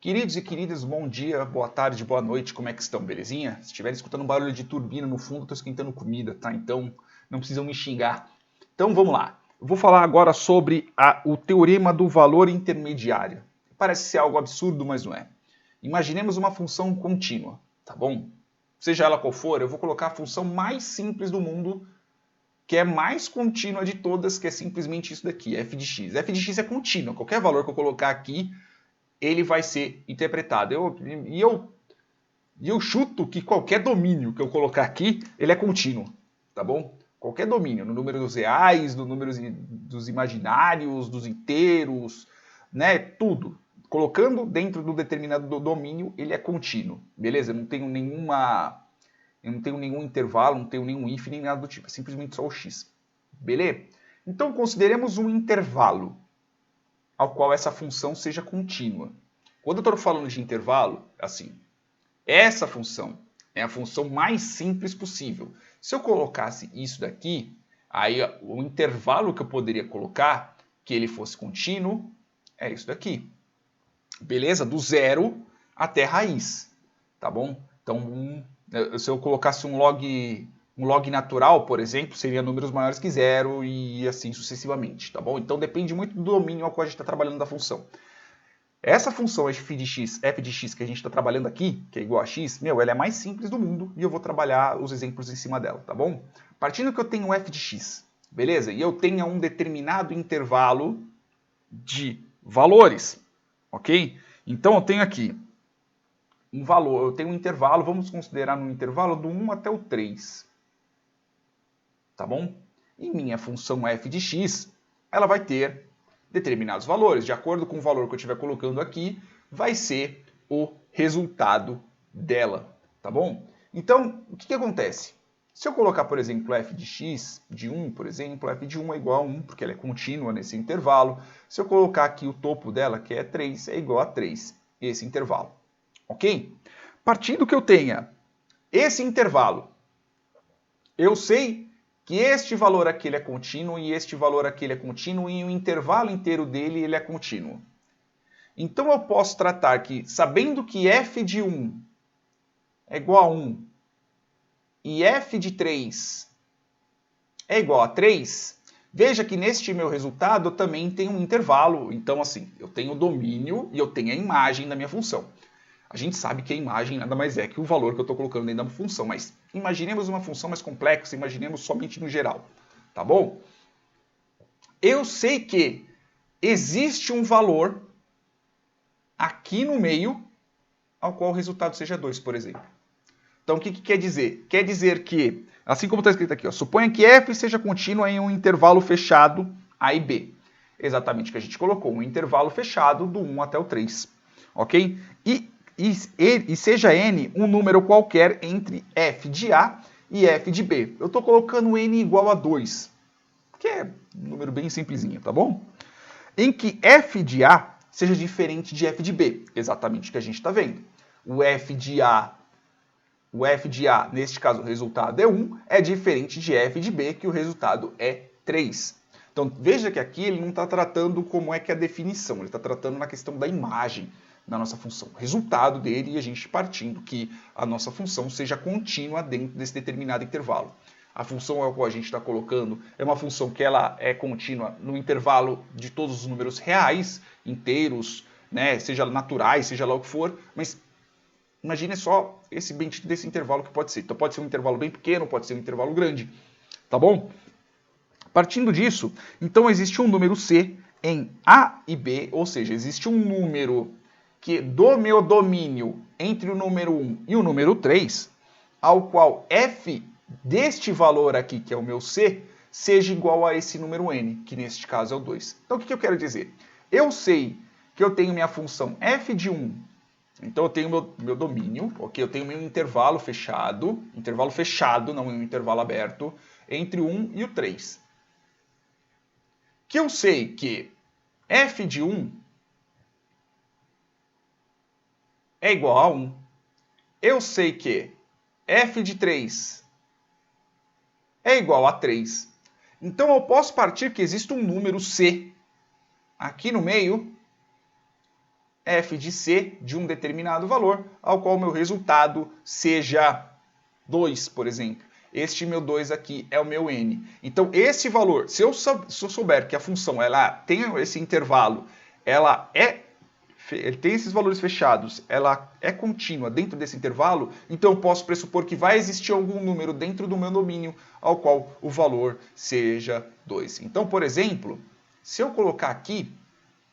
Queridos e queridas, bom dia, boa tarde, boa noite, como é que estão, belezinha? Se estiverem escutando um barulho de turbina no fundo, estou esquentando comida, tá? Então não precisam me xingar. Então vamos lá. Eu vou falar agora sobre o teorema do valor intermediário. Parece ser algo absurdo, mas não é. Imaginemos uma função contínua, tá bom? Seja ela qual for, eu vou colocar a função mais simples do mundo, que é mais contínua de todas, que é simplesmente isso daqui, f de x. f de x é contínua, qualquer valor que eu colocar aqui, ele vai ser interpretado. Eu chuto que qualquer domínio que eu colocar aqui, ele é contínuo, tá bom? Qualquer domínio, no número dos reais, no número dos imaginários, dos inteiros, né? Tudo. Colocando dentro do determinado domínio, ele é contínuo, beleza? Eu não tenho nenhum intervalo, não tenho nenhum if, nem nada do tipo. É simplesmente só o x, beleza? Então consideremos um intervalo ao qual essa função seja contínua. Quando eu estou falando de intervalo, assim, essa função é a função mais simples possível. Se eu colocasse isso daqui, aí o intervalo que eu poderia colocar, que ele fosse contínuo, é isso daqui. Beleza? Do zero até raiz, tá bom? Então, se eu colocasse um log natural, por exemplo, seria números maiores que zero e assim sucessivamente, tá bom? Então depende muito do domínio ao qual a gente está trabalhando da função. Essa função f de x que a gente está trabalhando aqui, que é igual a x, ela é a mais simples do mundo e eu vou trabalhar os exemplos em cima dela, tá bom? Partindo que eu tenho f de x, beleza? E eu tenha um determinado intervalo de valores, ok? Então eu tenho aqui um valor, eu tenho um intervalo, vamos considerar um intervalo do 1 até o 3, tá bom? E minha função f de x, ela vai ter determinados valores. De acordo com o valor que eu estiver colocando aqui, vai ser o resultado dela, tá bom? Então, o que acontece? Se eu colocar, por exemplo, f de x de 1, por exemplo, f de 1 é igual a 1, porque ela é contínua nesse intervalo. Se eu colocar aqui o topo dela, que é 3, é igual a 3, esse intervalo. Ok? Partindo que eu tenha esse intervalo, eu sei que este valor aqui ele é contínuo e este valor aqui ele é contínuo e o intervalo inteiro dele ele é contínuo. Então eu posso tratar que, sabendo que f de 1 é igual a 1 e f de 3 é igual a 3, veja que neste meu resultado eu também tenho um intervalo. Então, assim, eu tenho o domínio e eu tenho a imagem da minha função. A gente sabe que a imagem nada mais é que o valor que eu estou colocando dentro da função, mas imaginemos uma função mais complexa, imaginemos somente no geral, tá bom? Eu sei que existe um valor aqui no meio ao qual o resultado seja 2, por exemplo. Então, o que quer dizer? Quer dizer que, assim como está escrito aqui, ó, suponha que f seja contínua em um intervalo fechado a e b. Exatamente o que a gente colocou, um intervalo fechado do 1 até o 3. Ok? E seja n um número qualquer entre f de a e f de b. Eu estou colocando n igual a 2, que é um número bem simplesinho, tá bom? Em que f de a seja diferente de f de b, exatamente o que a gente está vendo. O f de a, neste caso o resultado é 1, é diferente de f de b, que o resultado é 3. Então veja que aqui ele não está tratando como é que é a definição, ele está tratando na questão da imagem da nossa função. O resultado dele e a gente partindo que a nossa função seja contínua dentro desse determinado intervalo. A função a qual a gente está colocando é uma função que ela é contínua no intervalo de todos os números reais, inteiros, né, seja naturais, seja lá o que for, mas imagine só esse bendito desse intervalo que pode ser. Então pode ser um intervalo bem pequeno, pode ser um intervalo grande, tá bom? Partindo disso, então existe um número C em A e B, ou seja, existe um número que do meu domínio entre o número 1 e o número 3, ao qual f deste valor aqui, que é o meu C, seja igual a esse número n, que neste caso é o 2. Então o que eu quero dizer? Eu sei que eu tenho minha função f de 1, então eu tenho meu domínio, ok? Eu tenho meu intervalo fechado, não um intervalo aberto, entre o 1 e o 3. Que eu sei que f de 1 é igual a 1. Eu sei que f de 3 é igual a 3. Então eu posso partir que existe um número C aqui no meio f de c de um determinado valor, ao qual o meu resultado seja 2, por exemplo. Este meu 2 aqui é o meu n. Então, esse valor, se eu souber que a função ela tem esse intervalo, ele tem esses valores fechados, ela é contínua dentro desse intervalo, então eu posso pressupor que vai existir algum número dentro do meu domínio ao qual o valor seja 2. Então, por exemplo, se eu colocar aqui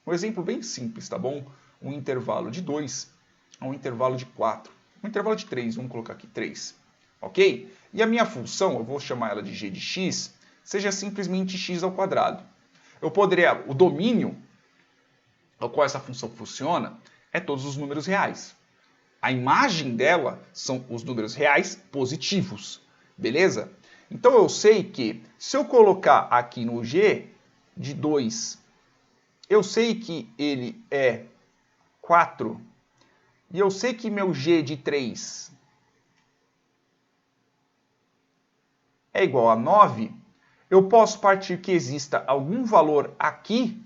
um exemplo bem simples, tá bom? Um intervalo de 2 a um intervalo de 4. Um intervalo de 3, vamos colocar aqui 3. Ok? E a minha função, eu vou chamar ela de g de x, seja simplesmente x ao quadrado. Eu poderia, o domínio ao qual essa função funciona é todos os números reais. A imagem dela são os números reais positivos, beleza? Então eu sei que se eu colocar aqui no g de 2, eu sei que ele é 4, e eu sei que meu g de 3 é igual a 9, eu posso partir que exista algum valor aqui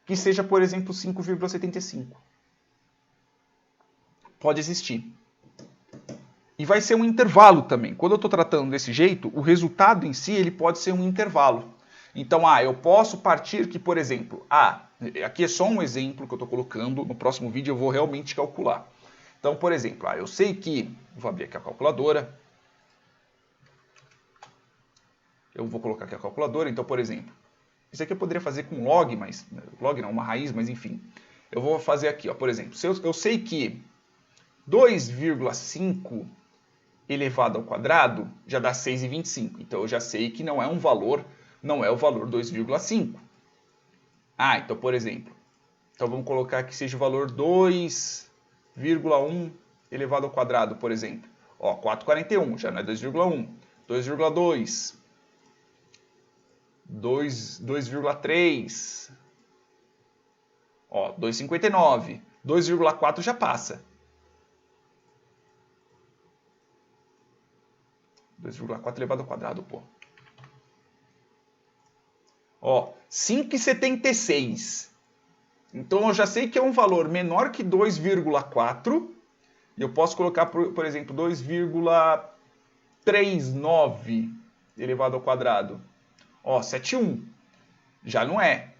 que seja, por exemplo, 5,75. Pode existir. E vai ser um intervalo também. Quando eu estou tratando desse jeito, o resultado em si ele pode ser um intervalo. Então, eu posso partir que, por exemplo, aqui é só um exemplo que eu estou colocando, no próximo vídeo eu vou realmente calcular. Então, por exemplo, eu sei que, vou abrir aqui a calculadora, eu vou colocar aqui a calculadora, então, por exemplo, isso aqui eu poderia fazer com log, mas log não, uma raiz, mas enfim. Eu vou fazer aqui, por exemplo, se eu sei que 2,5 elevado ao quadrado já dá 6,25. Então eu já sei que não é um valor, não é o valor 2,5. Então, por exemplo, vamos colocar que seja o valor 2,1 elevado ao quadrado, por exemplo. 441, já não é 2,1. 2,2. 2,3. 2,59. 2,4 já passa. 2,4 elevado ao quadrado, pô. 5,76. Então eu já sei que é um valor menor que 2,4. E eu posso colocar, por exemplo, 2,39 elevado ao quadrado. 7,1. Já não é.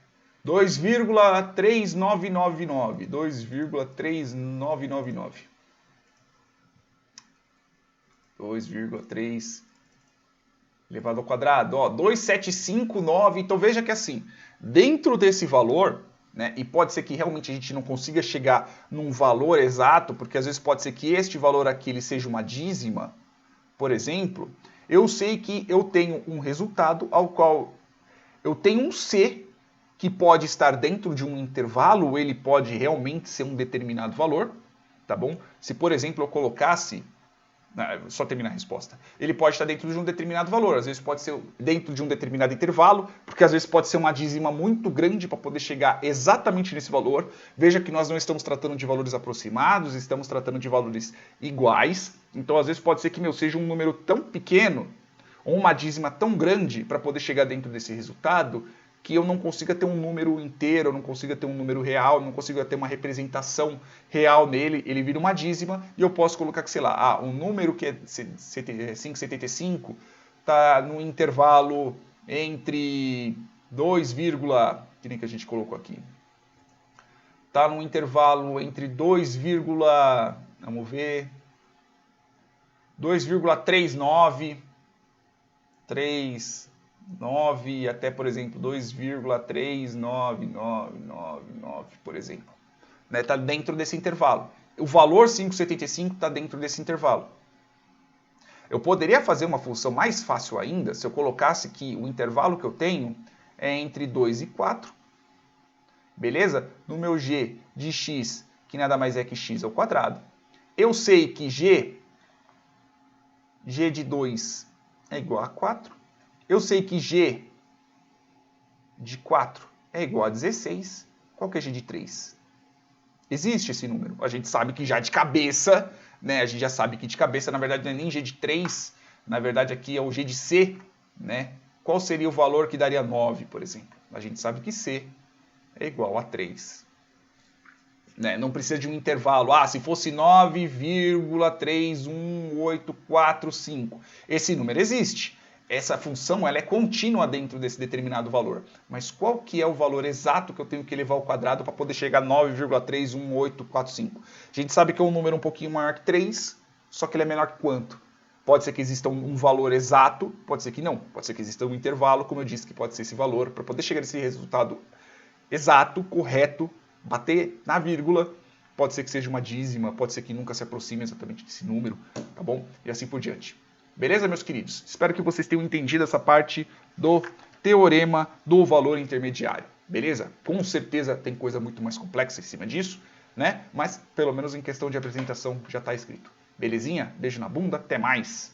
2,3999. 2,3999. 2,3 elevado ao quadrado, 2,759. Então veja que assim, dentro desse valor, né, e pode ser que realmente a gente não consiga chegar num valor exato, porque às vezes pode ser que este valor aqui ele seja uma dízima, por exemplo, eu sei que eu tenho um resultado ao qual eu tenho um C que pode estar dentro de um intervalo, ele pode realmente ser um determinado valor, tá bom? Se, por exemplo, eu colocasse só terminar a resposta. Ele pode estar dentro de um determinado valor, às vezes pode ser dentro de um determinado intervalo, porque às vezes pode ser uma dízima muito grande para poder chegar exatamente nesse valor. Veja que nós não estamos tratando de valores aproximados, estamos tratando de valores iguais. Então, às vezes pode ser que seja um número tão pequeno, ou uma dízima tão grande para poder chegar dentro desse resultado, que eu não consiga ter um número inteiro, eu não consiga ter um número real, eu não consiga ter uma representação real nele, ele vira uma dízima e eu posso colocar que, sei lá, um número que é 5,75 está no intervalo entre 2, que nem que a gente colocou aqui. Está no intervalo entre 2,39, 3,9 até, por exemplo, 2,39999, por exemplo. Está dentro desse intervalo. O valor 5,75 está dentro desse intervalo. Eu poderia fazer uma função mais fácil ainda se eu colocasse que o intervalo que eu tenho é entre 2 e 4. Beleza? No meu g de x, que nada mais é que x ao quadrado. Eu sei que g de 2 é igual a 4. Eu sei que g de 4 é igual a 16. Qual que é g de 3? Existe esse número. A gente sabe que já de cabeça, né? A gente já sabe que de cabeça, na verdade, não é nem g de 3. Na verdade, aqui é o g de c, né? Qual seria o valor que daria 9, por exemplo? A gente sabe que c é igual a 3. né? Não precisa de um intervalo. Ah, se fosse 9,31845. Esse número existe. Essa função ela é contínua dentro desse determinado valor. Mas qual que é o valor exato que eu tenho que elevar ao quadrado para poder chegar a 9,31845? A gente sabe que é um número um pouquinho maior que 3, só que ele é menor que quanto? Pode ser que exista um valor exato, pode ser que não. Pode ser que exista um intervalo, como eu disse, que pode ser esse valor. Para poder chegar nesse resultado exato, correto, bater na vírgula, pode ser que seja uma dízima, pode ser que nunca se aproxime exatamente desse número, tá bom? E assim por diante. Beleza, meus queridos? Espero que vocês tenham entendido essa parte do teorema do valor intermediário. Beleza? Com certeza tem coisa muito mais complexa em cima disso, né? Mas pelo menos em questão de apresentação já está escrito. Belezinha? Beijo na bunda, até mais!